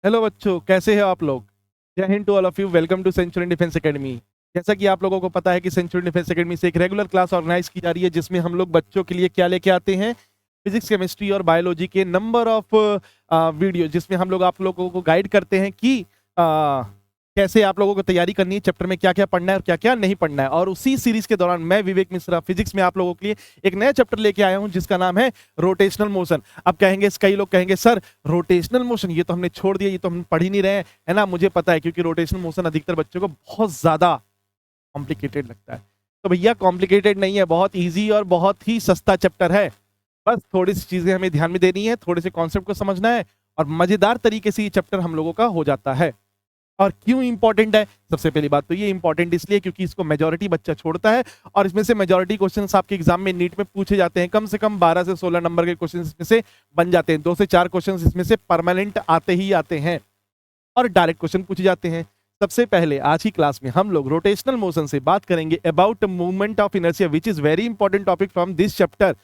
Hello बच्चों, कैसे हैं आप लोग। जय हिंद to all of you. Welcome to Centurion Defence Academy. जैसा कि आप लोगों को पता है कि सेंचुरियन डिफेंस एकेडमी से एक रेगुलर क्लास ऑर्गेनाइज की जा रही है, जिसमें हम लोग बच्चों के लिए क्या लेके आते हैं, फिजिक्स, केमिस्ट्री और बायोलॉजी के नंबर ऑफ वीडियो, जिसमें हम लोग आप लोगों को गाइड करते हैं कि कैसे आप लोगों को तैयारी करनी है, चैप्टर में क्या क्या पढ़ना है और क्या क्या नहीं पढ़ना है। और उसी सीरीज के दौरान मैं विवेक मिश्रा फिजिक्स में आप लोगों के लिए एक नया चैप्टर लेके आया हूं, जिसका नाम है रोटेशनल मोशन। अब कहेंगे, कई लोग कहेंगे सर रोटेशनल मोशन ये तो हमने छोड़ दिया, ये तो हम पढ़ ही नहीं रहे हैं, है ना। मुझे पता है, क्योंकि रोटेशनल मोशन अधिकतर बच्चों को बहुत ज्यादा कॉम्प्लिकेटेड लगता है। तो भैया कॉम्प्लिकेटेड नहीं है, बहुत ईजी और बहुत ही सस्ता चैप्टर है। बस थोड़ी सी चीजें हमें ध्यान में देनी है, थोड़े से कॉन्सेप्ट को समझना है, और मजेदार तरीके से ये चैप्टर हम लोगों का हो जाता है। और क्यों इंपॉर्टेंट है? सबसे पहली बात तो ये इंपॉर्टेंट इसलिए क्योंकि इसको मेजॉरिटी बच्चा छोड़ता है, और इसमें से मेजॉरिटी क्वेश्चंस आपके एग्जाम में नीट में पूछे जाते हैं। कम से कम 12 से 16 नंबर के क्वेश्चंस इसमें से बन जाते हैं। 2 से 4 क्वेश्चंस इसमें से परमानेंट आते ही आते हैं, और डायरेक्ट क्वेश्चन पूछे जाते हैं। सबसे पहले आज की क्लास में हम लोग रोटेशनल मोशन से बात करेंगे about movement of inertia, which is very important topic from this chapter.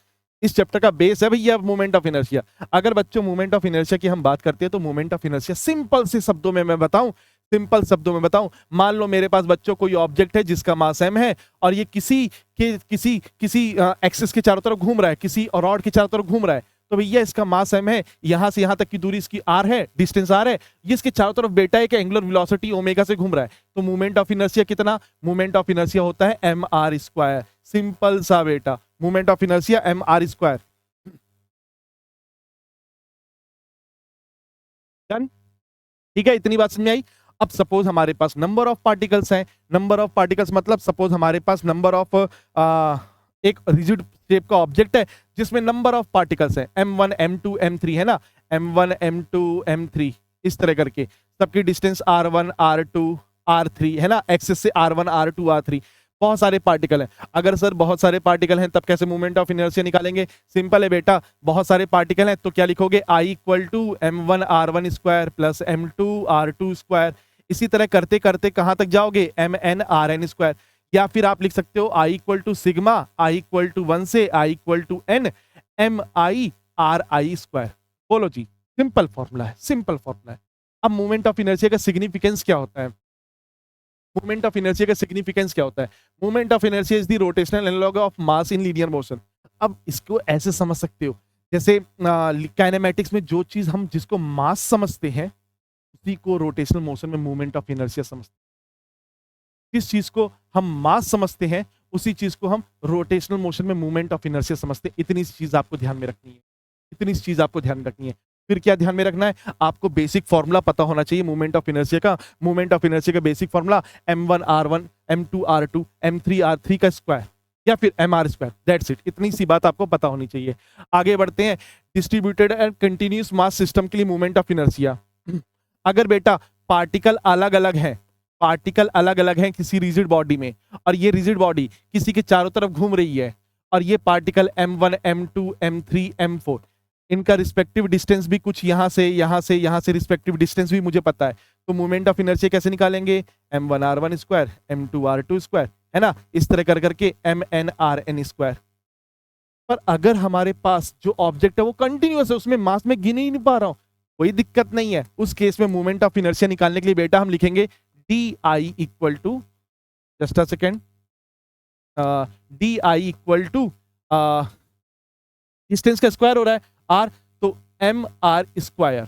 इस चैप्टर का बेस है भैया मूवमेंट ऑफ इनर्शिया। अगर बच्चों मूवमेंट ऑफ इनर्शिया की हम बात करते हैं, तो मूवमेंट ऑफ इनर्शिया सिंपल से शब्दों में मैं बताऊं, सिंपल शब्दों में बताऊं, मान लो मेरे पास बच्चों कोई ऑब्जेक्ट है जिसका मास m है, और ये किसी एक्सिस के चारों तरफ घूम रहा है, किसी और रॉड के चारों तरफ घूम रहा है। तो भैया इसका मास m है, यहां से यहां तक की दूरी इसकी r है, डिस्टेंस r है। ये इसके चारों तरफ बेटा एक एंगुलर वेलोसिटी ओमेगा से घूम रहा है। तो मूवमेंट ऑफ इनर्शिया कितना? मूवमेंट ऑफ इनर्शिया होता है mr²। सिंपल सा बेटा, movement of inertia mr²। Done? ठीक है, इतनी बात समझ में आई। अब सपोज हमारे पास नंबर ऑफ पार्टिकल्स हैं। नंबर ऑफ पार्टिकल्स मतलब सपोज हमारे पास नंबर ऑफ एक रिजिड शेप का ऑब्जेक्ट है, जिसमें नंबर ऑफ पार्टिकल्स हैं m1 m2 m3, है ना। m1 m2 m3 इस तरह करके सबकी डिस्टेंस r1 r2 r3, है ना। एक्सिस से r1 r2 r3। बहुत सारे पार्टिकल हैं। अगर सर बहुत सारे पार्टिकल हैं, तब कैसे मूवमेंट ऑफ इनर्शिया निकालेंगे? सिंपल है बेटा, बहुत सारे पार्टिकल हैं तो क्या लिखोगे? I equal to m1 r1 square plus m2 r2 square. इसी तरह करते करते कहां तक जाओगे? mn rn square. या फिर आप लिख सकते हो I equal to sigma, I equal to 1 से I equal to n mi ri square. बोलो जी, सिंपल फॉर्मूला है, सिंपल फॉर्मूला है। अब मूवमेंट ऑफ इनर्शिया का सिग्निफिकेंस क्या होता है? मूवमेंट ऑफ इनर्शिया का सिग्निफिकेंस क्या होता है? Movement of inertia is the rotational analog of mass in linear motion. अब इसको ऐसे समझ सकते हो, जैसे काइनेमैटिक्स में जो चीज हम जिसको मास समझते हैं, उसी को रोटेशनल मोशन में मूवमेंट ऑफ इनर्शिया समझते हैं। किस चीज को हम मास समझते हैं, उसी चीज को हम रोटेशनल मोशन में मूवमेंट ऑफ इनर्शिया समझते हैं। इतनी सी चीज आपको ध्यान में रखनी है, इतनी सी चीज आपको ध्यान में रखनी है। फिर क्या ध्यान में रखना है? आपको बेसिक फॉर्मूला पता होना चाहिए मूवमेंट ऑफ इनर्शिया का। मूवमेंट ऑफ इनर्शिया का basic formula m1 r1 m2 r2 m3 r3 का स्क्वायर, या फिर mr स्क्वायर। दैट्स इट, इतनी सी बात आपको पता होनी चाहिए। आगे बढ़ते हैं। Distributed and continuous mass system के लिए मूवमेंट ऑफ इनर्शिया। अगर बेटा पार्टिकल अलग अलग हैं, पार्टिकल अलग अलग हैं किसी रिजिड बॉडी में, और ये रिजिड बॉडी किसी के चारों तरफ घूम रही है, और ये particle m1 m2 m3 m4, इनका रिस्पेक्टिव डिस्टेंस भी कुछ यहां से यहां से यहां से रिस्पेक्टिव डिस्टेंस भी मुझे पता है। तो मूवमेंट ऑफ इनर्शिया कैसे निकालेंगे? m1 r1 square m2 r2 square, है ना। इस तरह कर करके mn rn स्क्वायर। पर अगर हमारे पास जो ऑब्जेक्ट है वो कंटिन्यूअस है, उसमें मास में गिन ही नहीं पा रहा हूं, कोई दिक्कत नहीं है। उस केस में मूवमेंट ऑफ इनर्शिया निकालने के लिए बेटा हम लिखेंगे D I equal to, just a second, D I equal to distance का स्क्वायर हो रहा है आर, तो M R square,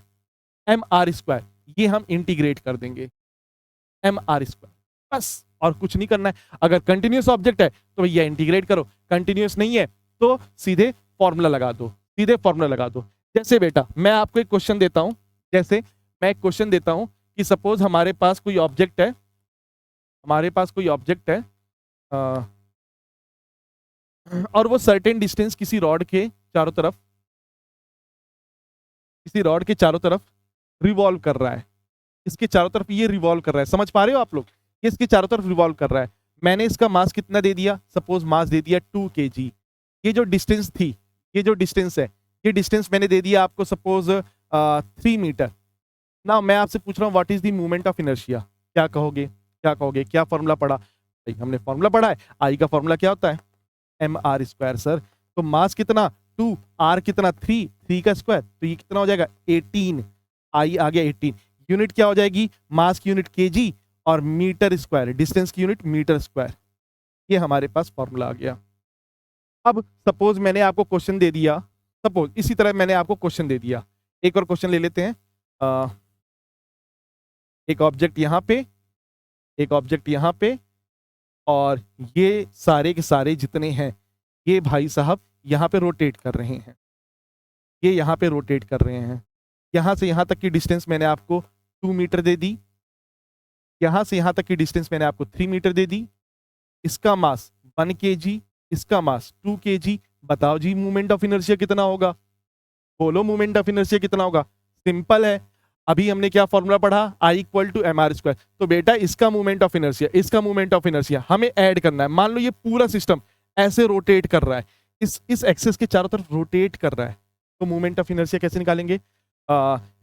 M R square ये हम इंटीग्रेट कर देंगे, एम आर स्क्वायर, बस। और कुछ नहीं करना है। अगर कंटिन्यूअस ऑब्जेक्ट है तो भैया इंटीग्रेट करो, कंटिन्यूअस नहीं है तो सीधे फॉर्मूला लगा दो, सीधे फॉर्मूला लगा दो। जैसे बेटा मैं आपको एक क्वेश्चन देता हूं, जैसे मैं एक क्वेश्चन देता हूं कि सपोज हमारे पास कोई ऑब्जेक्ट है, हमारे पास कोई ऑब्जेक्ट है, और वो सर्टेन डिस्टेंस किसी रॉड के चारों तरफ, किसी रॉड के चारों तरफ रिवॉल्व कर रहा है। इसके चारों तरफ ये रिवॉल्व कर रहा है, समझ पा रहे हो आप लोग? ये इसके चारों तरफ रिवॉल्व कर रहा है। मैंने इसका मास कितना दे दिया? सपोज मास दे दिया 2 kg। ये जो डिस्टेंस थी, ये जो डिस्टेंस है, ये डिस्टेंस मैंने दे दिया आपको सपोज 3 मीटर। ना मैं आपसे पूछ रहा हूँ what is the movement of inertia. क्या कहोगे? क्या कहोगे? क्या फॉर्मूला पढ़ा? हमने फॉर्मूला पढ़ा है, आई का फॉर्मूला क्या होता है? M R square sir. तो मास कितना? 2, आर कितना? 3 का स्क्वायर, तो ये कितना हो जाएगा? 18। आई आ गया 18। यूनिट क्या हो जाएगी, मास की यूनिट केजी और मीटर स्क्वायर, डिस्टेंस की यूनिट मीटर स्क्वायर। ये हमारे पास फॉर्मूला आ गया। अब सपोज मैंने आपको क्वेश्चन दे दिया, सपोज इसी तरह मैंने आपको क्वेश्चन दे दिया, एक और क्वेश्चन ले लेते हैं। एक ऑब्जेक्ट यहाँ पे, एक ऑब्जेक्ट यहाँ पे, और ये सारे के सारे जितने हैं ये भाई साहब यहाँ पे रोटेट कर रहे हैं, ये यहाँ पे रोटेट कर रहे हैं। यहाँ से यहाँ तक की डिस्टेंस मैंने आपको 2 मीटर दे दी, यहाँ से यहाँ तक की डिस्टेंस मैंने आपको 3 मीटर दे दी। इसका मास 1 kg, इसका मास 2 kg। बताओ जी मोमेंट ऑफ इनर्शिया कितना होगा, बोलो मोमेंट ऑफ इनर्शिया कितना होगा। सिंपल है, अभी हमने क्या फॉर्मूला पढ़ा, I equal to M R square. तो बेटा इसका मोमेंट ऑफ इनर्शिया, इसका मोमेंट ऑफ इनर्शिया हमें ऐड करना है। मान लो ये पूरा सिस्टम ऐसे रोटेट कर रहा है, इस एक्सिस के चारों तरफ रोटेट कर रहा है, तो मोमेंट ऑफ इनर्शिया कैसे निकालेंगे।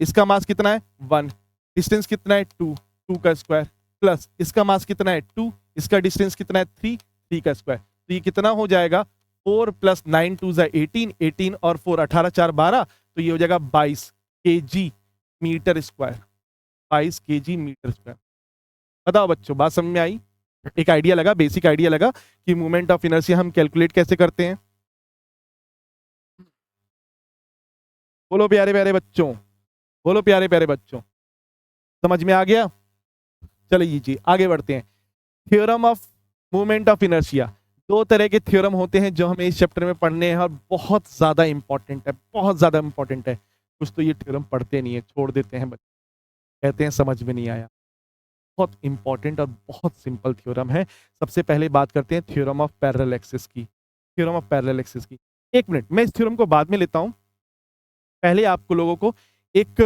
इसका मास कितना है 1, डिस्टेंस कितना है 2, 2 का स्क्वायर, प्लस इसका मास कितना है 2, इसका डिस्टेंस कितना है 3, 3 का स्क्वायर। तो ये कितना हो जाएगा 4 + 9 2 18, 18 और 4 18 4 12, तो ये हो जाएगा 22 kg metre square, 22 kg metre square. बताओ बच्चों बात समझ में आई, एक आइडिया लगा, बेसिक आइडिया लगा कि मोमेंट ऑफ इनर्शिया हम कैलकुलेट कैसे करते हैं। बोलो प्यारे प्यारे बच्चों, बोलो प्यारे प्यारे बच्चों, समझ में आ गया। चलिए जी आगे बढ़ते हैं। Theorem of moment of inertia, दो तरह के थ्योरम होते हैं जो हमें इस चैप्टर में पढ़ने हैं और बहुत ज्यादा इंपॉर्टेंट है, बहुत ज्यादा इंपॉर्टेंट है। कुछ तो ये थ्योरम पढ़ते नहीं है, छोड़ देते हैं बच्चे, कहते हैं समझ में नहीं आया। बहुत इंपॉर्टेंट और बहुत सिंपल थ्योरम है। सबसे पहले बात करते हैं थ्योरम ऑफ पैरेलल एक्सिस की, थ्योरम ऑफ पैरेलल एक्सिस की। एक मिनट, मैं इस थ्योरम को बाद में लेता हूं, पहले आपको लोगों को एक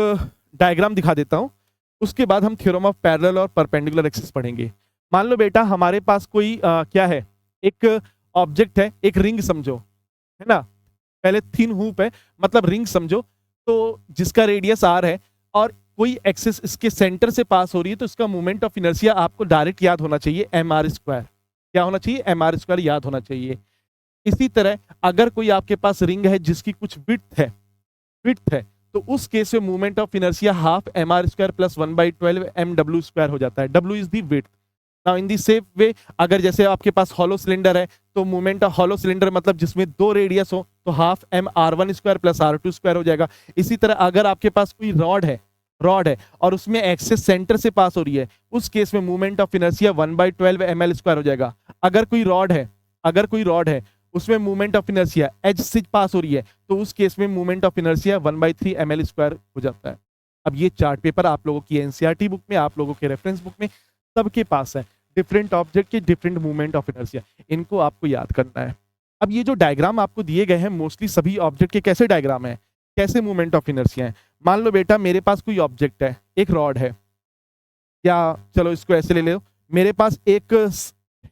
डायग्राम दिखा देता हूं, उसके बाद हम थ्योरम ऑफ पैरेलल और परपेंडिकुलर एक्सिस पढ़ेंगे। मान लो बेटा हमारे पास कोई क्या है, एक ऑब्जेक्ट है, एक रिंग समझो, है ना, पहले थिन हूप है मतलब रिंग समझो, तो जिसका रेडियस r है और कोई एक्सिस इसके सेंटर से पास हो रही है, तो इसका मोमेंट ऑफ इनर्शिया आपको डायरेक्ट याद होना चाहिए mr स्क्वायर। क्या होना चाहिए, mr स्क्वायर याद होना चाहिए। इसी तरह अगर कोई आपके पास रिंग है जिसकी कुछ विड्थ है, विड्थ है, तो उस केस में moment of inertia half mr square plus 1/12 mw square हो जाता है। w is the width. Now in the same way, अगर जैसे आपके पास हॉलो सिलेंडर है, तो मोमेंट ऑफ हॉलो सिलेंडर मतलब जिसमें दो रेडियस हो, तो half mr1 square plus r2 square हो जाएगा। इसी तरह अगर आपके पास कोई रॉड है, रॉड है और उसमें एक्सिस सेंटर से पास हो रही है, उस केस में moment of inertia 1/12 ml square हो जाएगा। अगर कोई रॉड है, अगर कोई रॉड है उसमें मोमेंट ऑफ इनर्शिया एज से पास हो रही है, तो उस केस में moment of inertia 1/3 ml square हो जाता है। अब ये चार्ट पेपर आप लोगों की एनसीईआरटी बुक में, आप लोगों के रेफरेंस बुक में सबके पास है, डिफरेंट ऑब्जेक्ट के डिफरेंट मूवमेंट ऑफ इनर्शिया, इनको आपको याद करना है। अब ये जो डायग्राम आपको दिए गए हैं मोस्टली सभी ऑब्जेक्ट के कैसे डायग्राम है, कैसे मूवमेंट ऑफ इनर्शिया है। मान लो बेटा मेरे पास कोई ऑब्जेक्ट है, एक रॉड है, या चलो इसको ऐसे ले लो, मेरे पास एक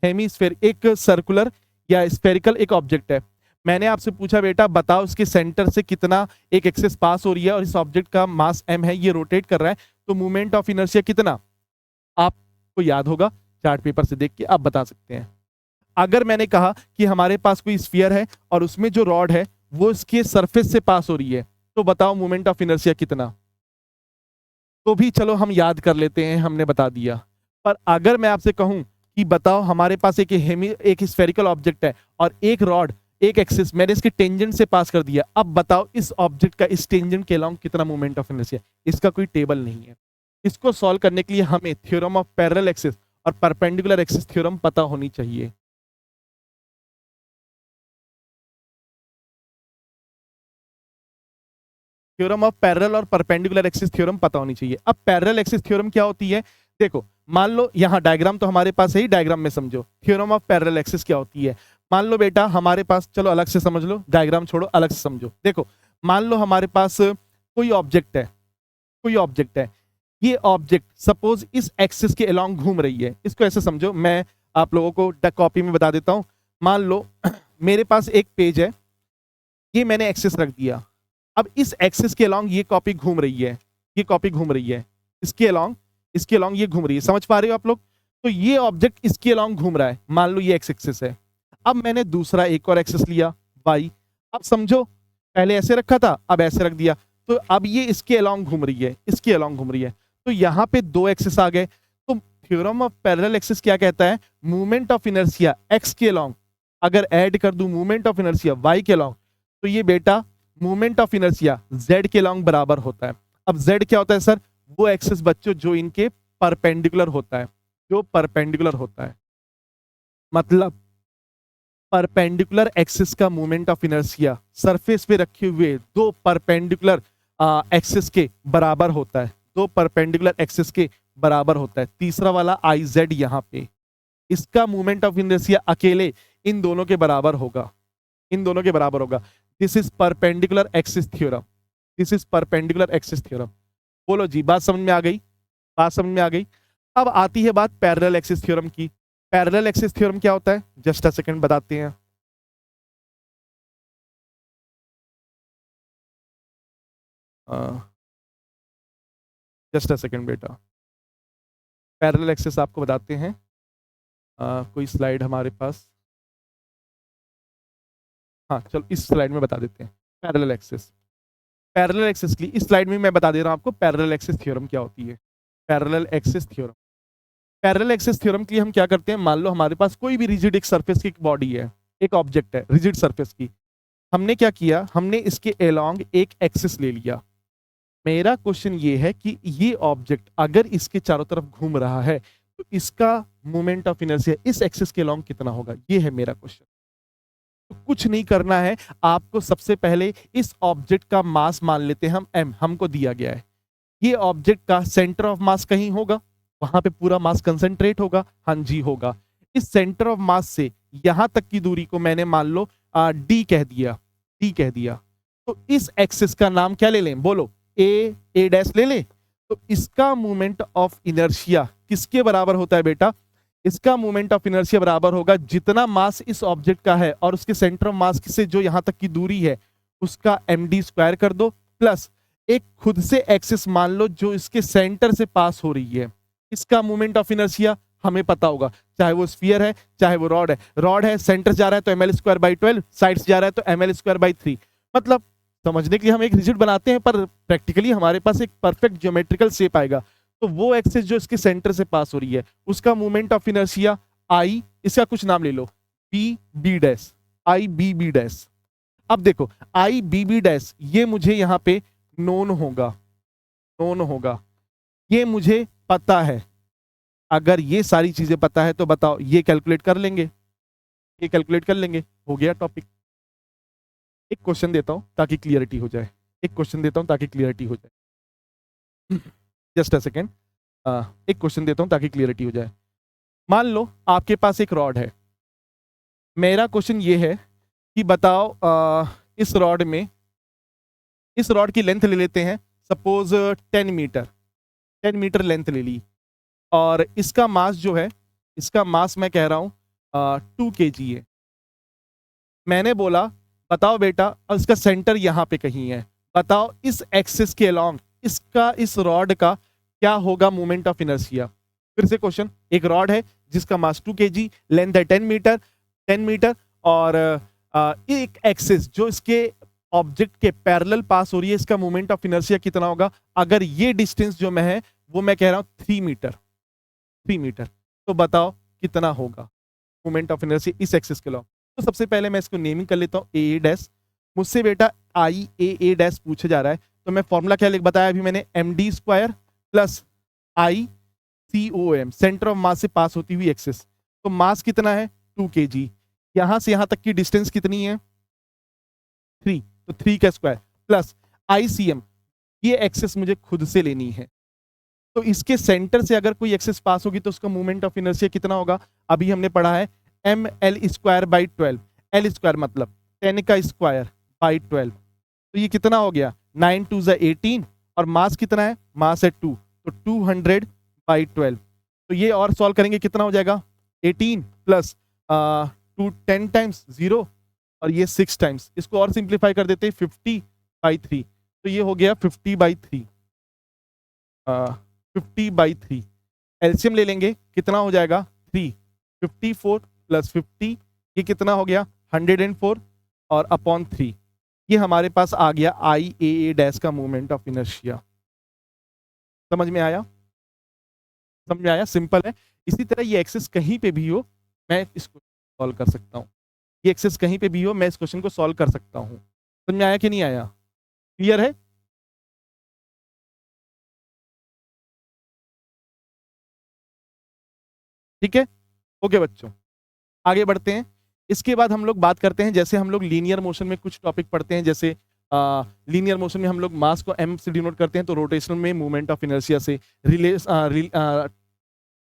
हेमीस्फेयर, एक सर्कुलर या स्फेरिकल एक ऑब्जेक्ट है। मैंने आपसे पूछा बेटा बताओ इसके सेंटर से कितना एक एक्सिस पास हो रही है और इस ऑब्जेक्ट का मास m है, ये रोटेट कर रहा है, तो मूवमेंट ऑफ इनर्शिया कितना आपको याद होगा, चार्ट पेपर से देख के आप बता सकते हैं। अगर मैंने कहा कि हमारे पास कोई स्फीयर है और उसमें जो रॉड है वो इसके सरफेस से पास हो रही है, तो बताओ मोमेंट ऑफ इनर्शिया कितना। तो भी चलो हम याद कर लेते हैं, हमने बता दिया। पर अगर मैं आपसे कहूं कि बताओ हमारे पास एक स्फेरिकल ऑब्जेक्ट है और एक रॉड, एक एक्सिस मैंने इसके टेंजेंट से पास कर दिया, अब बताओ इस ऑब्जेक्ट का इस टेंजेंट के अलोंग कितना मोमेंट ऑफ इनर्शिया। इसका कोई टेबल नहीं है। इसको सॉल्व करने के लिए हमें थ्योरम ऑफ पैरेलल एक्सिस और परपेंडिकुलर एक्सिस थ्योरम पता होनी चाहिए। थ्योरम ऑफ पैरेलल और परपेंडिकुलर एक्सिस थ्योरम पता होनी चाहिए। अब पैरेलल एक्सिस थ्योरम क्या होती है, देखो मान लो यहाँ डायग्राम तो हमारे पास है ही, डायग्राम में समझो थ्योरम ऑफ पैरेलल एक्सिस क्या होती है। मान लो बेटा हमारे पास, चलो अलग से समझ लो, डायग्राम छोड़ो अलग से समझो। देखो मान लो हमारे पास कोई ऑब्जेक्ट है, कोई ऑब्जेक्ट है, ये ऑब्जेक्ट सपोज इस एक्सिस के अलोंग घूम रही है। इसको ऐसे समझो, मैं आप लोगों को कॉपी में बता देता हूं। मान लो मेरे पास एक पेज है, ये मैंने एक्सिस रख दिया, अब इस एक्सिस के अलोंग ये कॉपी घूम रही है, ये कॉपी घूम रही है, इसके अलोंग ये घूम रही है, समझ पा रहे हो आप लोग। तो ये ऑब्जेक्ट इसके अलोंग घूम रहा है, मान लो ये एक्स एक्सिस है। अब मैंने दूसरा एक और एक्सिस लिया वाई, अब समझो पहले ऐसे रखा था अब ऐसे रख दिया, तो अब ये इसके अलोंग घूम रही है, इसके अलोंग घूम रही है। तो यहाँ पे 2 एक्सिस आ गए। तो थ्योरम ऑफ पैरेलल एक्सिस क्या कहता है, मूवमेंट ऑफ इनर्शिया एक्स के अलोंग अगर ऐड कर दूं मूवमेंट ऑफ इनर्शिया वाई के अलोंग, तो ये बेटा मूवमेंट ऑफ इनर्शिया जेड के अलोंग बराबर होता है। अब जेड क्या होता है सर, वो एक्सिस बच्चों जो इनके परपेंडिकुलर होता है, जो परपेंडिकुलर होता है, मतलब परपेंडिकुलर एक्सिस का मूवमेंट ऑफ इनर्शिया सरफेस पे रखे हुए दो परपेंडिकुलर एक्सिस के बराबर होता है, दो परपेंडिकुलर एक्सिस के बराबर होता है। तीसरा वाला आई जेड यहाँ पे, इसका मूवमेंट ऑफ इनर्शिया अकेले इन दोनों के बराबर होगा, इन दोनों के बराबर होगा। This is perpendicular axis theorem, this is perpendicular axis theorem. बोलो जी, बात समझ में आ गई, बात समझ में आ गई। अब आती है बात पैरेलल एक्सिस थ्योरम की। पैरेलल एक्सिस थ्योरम क्या होता है, जस्ट अ सेकंड बताते हैं। जस्ट अ सेकंड बेटा, पैरेलल एक्सिस आपको बताते हैं। कोई स्लाइड हमारे पास, हाँ चलो इस स्लाइड में बता देते हैं पैरेलल एक्सिस। पैरेलल एक्सिस की इस स्लाइड में मैं बता दे रहा हूं आपको पैरेलल एक्सिस थ्योरम क्या होती है। Parallel axis theorem, parallel axis theorem के लिए हम क्या करते हैं, मान लो हमारे पास कोई भी रिजिड एक सरफेस की एक बॉडी है, एक ऑब्जेक्ट है रिजिड सरफेस की। हमने क्या किया, हमने इसके अलोंग एक एक्सिस ले लिया। मेरा क्वेश्चन ये है कि ये ऑब्जेक्ट अगर इसके चारों तरफ घूम रहा है तो इसका मोमेंट ऑफ इनर्शिया इस एक्सिस के अलोंग कितना होगा, ये है मेरा क्वेश्चन। तो कुछ नहीं करना है आपको, सबसे पहले इस ऑब्जेक्ट का मास मान लेते हैं हम m, हमको दिया गया है। ये ऑब्जेक्ट का सेंटर ऑफ मास कहीं होगा, वहां पे पूरा मास कंसंट्रेट होगा, हाँ जी होगा। इस सेंटर ऑफ मास से यहां तक की दूरी को मैंने मान लो d कह दिया, d कह दिया। तो इस एक्सिस का नाम क्या ले लें, बोलो a डैश ले लें। तो इसका मूवमेंट ऑफ इनर्शिया किसके बराबर होता है बेटा, इसका मूवमेंट ऑफ इनर्शिया बराबर होगा जितना मास इस ऑब्जेक्ट का है और उसके सेंटर ऑफ मास से जो यहां तक की दूरी है उसका md स्क्वायर कर दो, प्लस एक खुद से एक्सिस मान लो जो इसके सेंटर से पास हो रही है। इसका मूवमेंट ऑफ इनर्शिया हमें पता होगा, चाहे वो स्फीयर है चाहे वो रॉड है। रॉड है सेंटर जा रहा है तो ml स्क्वायर बाई 12, साइड्स जा रहा है तो ml स्क्वायर बाई 3। मतलब समझने के लिए हम एक रिजिड बनाते हैं पर प्रैक्टिकली हमारे पास एक परफेक्ट ज्योमेट्रिकल शेप आएगा। तो वो एक्सिस जो इसके सेंटर से पास हो रही है उसका मूवमेंट ऑफ इनर्शिया आई, इसका कुछ नाम ले लो बी बी डैश, आई बी बी डैश। अब देखो आई बी बी डैश ये मुझे यहाँ पे नोन होगा, नोन होगा, ये मुझे पता है। अगर ये सारी चीजें पता है तो बताओ ये कैलकुलेट कर लेंगे, ये कैलकुलेट कर लेंगे, हो गया टॉपिक। एक क्वेश्चन देता हूं ताकि क्लियरिटी हो जाए, एक क्वेश्चन देता हूं ताकि क्लियरिटी हो जाए। जस्ट अ सेकेंड, एक क्वेश्चन देता हूं ताकि क्लियरिटी हो जाए। मान लो आपके पास एक रॉड है, मेरा क्वेश्चन ये है कि बताओ इस रॉड में, इस रॉड की लेंथ ले लेते हैं सपोज 10 मीटर, 10 मीटर लेंथ ले ली, और इसका मास जो है, इसका मास मैं कह रहा हूं 2 kg है। मैंने बोला बताओ बेटा, और इसका सेंटर यहां पे कहीं है, बताओ इस एक्सिस के अलोंग इसका, इस रॉड का क्या होगा मूवमेंट ऑफ इनर्शिया। फिर से क्वेश्चन, एक रॉड है जिसका मास 2 kg, लेंथ है 10 मीटर, 10 मीटर, और एक एक्सिस जो इसके ऑब्जेक्ट के पैरेलल पास हो रही है, इसका मूवमेंट ऑफ इनर्शिया कितना होगा। अगर ये डिस्टेंस जो मैं है वो मैं कह रहा हूं 3 मीटर, 3 मीटर, तो बताओ कितना होगा मोमेंट ऑफ इनर्शिया इस एक्सिस के लॉ। तो सबसे पहले मैं इसको नेमिंग कर लेता हूँ ए डैश। मुझसे बेटा आई ए डैश पूछा जा रहा है, तो मैं फॉर्मूला क्या लिख बताया अभी मैंने, M D square plus I C O M, centre of mass से पास होती हुई एक्सिस। तो मास कितना है 2 kg, यहां से यहां तक की डिस्टेंस कितनी है 3, तो 3 का square plus I C M, ये एक्सिस मुझे खुद से लेनी है। तो इसके सेंटर से अगर कोई एक्सिस पास होगी तो उसका मूवमेंट ऑफ इनर्शिया कितना होगा, अभी हमने पढ़ा है M L square by 12, L square मतलब 10 का स्क्वायर बाई 12, तो ये कितना हो गया 9 2 18, और मास कितना है, मास है 2, तो 200 बाई 12। तो ये और सॉल्व करेंगे कितना हो जाएगा 18 प्लस 2 10 टाइम्स 0, और ये 6 टाइम्स, इसको और सिंप्लीफाई कर देते हैं 50 बाई 3, तो ये हो गया 50 बाई 3, 50 बाई 3। एलसीएम ले लेंगे कितना हो जाएगा 3, 54 प्लस 50, ये कितना हो गया 104, और अपॉन 3, ये हमारे पास आ गया आई ए डैश का मूवमेंट ऑफ इनर्शिया। समझ में आया? समझ में आया? सिंपल है। इसी तरह ये एक्सेस कहीं पे भी हो, मैं इसको सॉल्व कर सकता हूँ। ये एक्सेस कहीं पे भी हो, मैं इस क्वेश्चन को सॉल्व कर सकता हूँ। समझ में आया कि नहीं आया? क्लियर है? ठीक है? ओके बच्चों, आगे बढ़ते हैं। इसके बाद हम लोग बात करते हैं, जैसे हम लोग लीनियर मोशन में कुछ टॉपिक पढ़ते हैं, जैसे लीनियर मोशन में हम लोग मास को m से डिनोट करते हैं, तो रोटेशनल में मूवमेंट ऑफ इनर्शिया से,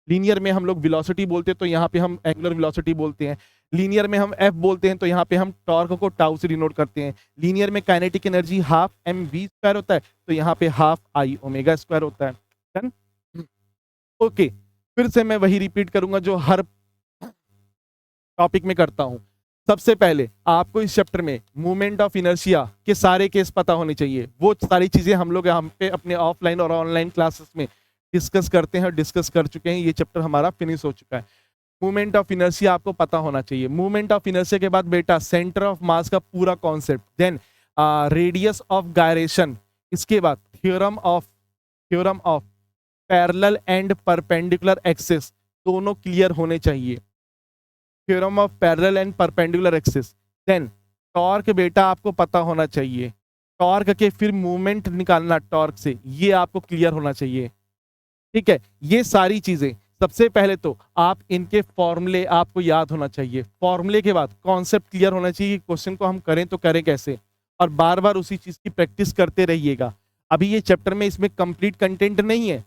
लीनियर में हम लोग वेलोसिटी बोलते हैं, तो यहाँ पे हम एंगुलर वेलोसिटी बोलते हैं। लीनियर में हम f बोलते हैं, तो यहाँ पे हम टॉर्क को टाउ से डिनोट करते हैं। लीनियर में काइनेटिक एनर्जी हाफ mv² होता है, तो यहाँ पे हाफ i ओमेगा स्क्वायर होता है। डन? ओके, फिर से मैं वही रिपीट करूंगा जो हर टॉपिक में करता हूं। सबसे पहले आपको इस चैप्टर में मूवमेंट ऑफ इनर्शिया के सारे केस पता होने चाहिए। वो सारी चीजें हम लोग यहाँ पे अपने ऑफलाइन और ऑनलाइन क्लासेस में डिस्कस करते हैं और डिस्कस कर चुके हैं। ये चैप्टर हमारा फिनिश हो चुका है। मूवमेंट ऑफ इनर्शिया आपको पता होना चाहिए। मूवमेंट ऑफ इनर्शिया के बाद बेटा सेंटर ऑफ मास का पूरा concept, then radius of gyration, इसके बाद theorem of parallel and perpendicular axis, दोनों क्लियर होने चाहिए। Theorem of parallel and perpendicular axis, then torque बेटा आपको पता होना चाहिए। टॉर्क के फिर मूवमेंट निकालना टॉर्क से, ये आपको क्लियर होना चाहिए। ठीक है, ये सारी चीजें सबसे पहले तो आप इनके फॉर्मूले आपको याद होना चाहिए। फॉर्मूले के बाद कॉन्सेप्ट क्लियर होना चाहिए, क्वेश्चन को हम करें तो करें कैसे, और बार बार उसी चीज की प्रैक्टिस करते रहिएगा। अभी ये चैप्टर में इसमें कंप्लीट कंटेंट नहीं है,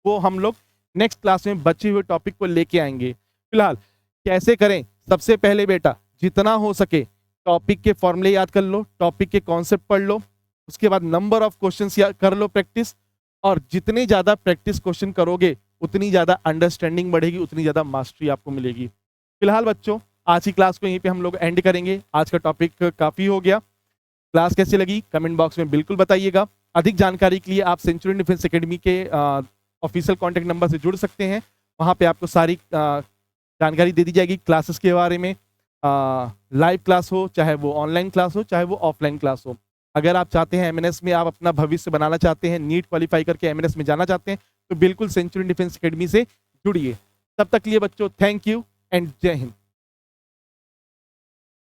वो हम लोग नेक्स्ट क्लास में बचे हुए टॉपिक को लेके आएंगे। फिलहाल कैसे करें, सबसे पहले बेटा जितना हो सके टॉपिक के फॉर्मूले याद कर लो, टॉपिक के कॉन्सेप्ट पढ़ लो, उसके बाद नंबर ऑफ क्वेश्चंस याद कर लो प्रैक्टिस, और जितने ज्यादा प्रैक्टिस क्वेश्चन करोगे उतनी ज्यादा अंडरस्टैंडिंग बढ़ेगी, उतनी ज्यादा मास्टरी आपको मिलेगी। फिलहाल बच्चों आज की क्लास को यहीं पे हम लोग एंड करेंगे। आज का टॉपिक काफी हो गया। क्लास कैसी लगी कमेंट बॉक्स में बिल्कुल बताइएगा। अधिक जानकारी के लिए आप सेंचुरियन डिफेंस एकेडमी के ऑफिशियल कॉन्टैक्ट नंबर से जुड़ सकते हैं। वहाँ पे आपको सारी जानकारी दे दी जाएगी क्लासेस के बारे में, लाइव क्लास हो चाहे वो ऑनलाइन क्लास हो चाहे वो ऑफलाइन क्लास हो। अगर आप चाहते हैं एमएनएस में आप अपना भविष्य बनाना चाहते हैं, नीट क्वालिफाई करके एमएनएस में जाना चाहते हैं, तो बिल्कुल सेंचुरियन डिफेंस एकेडमी से जुड़िए। तब तक के लिए बच्चों थैंक यू एंड जय हिंद।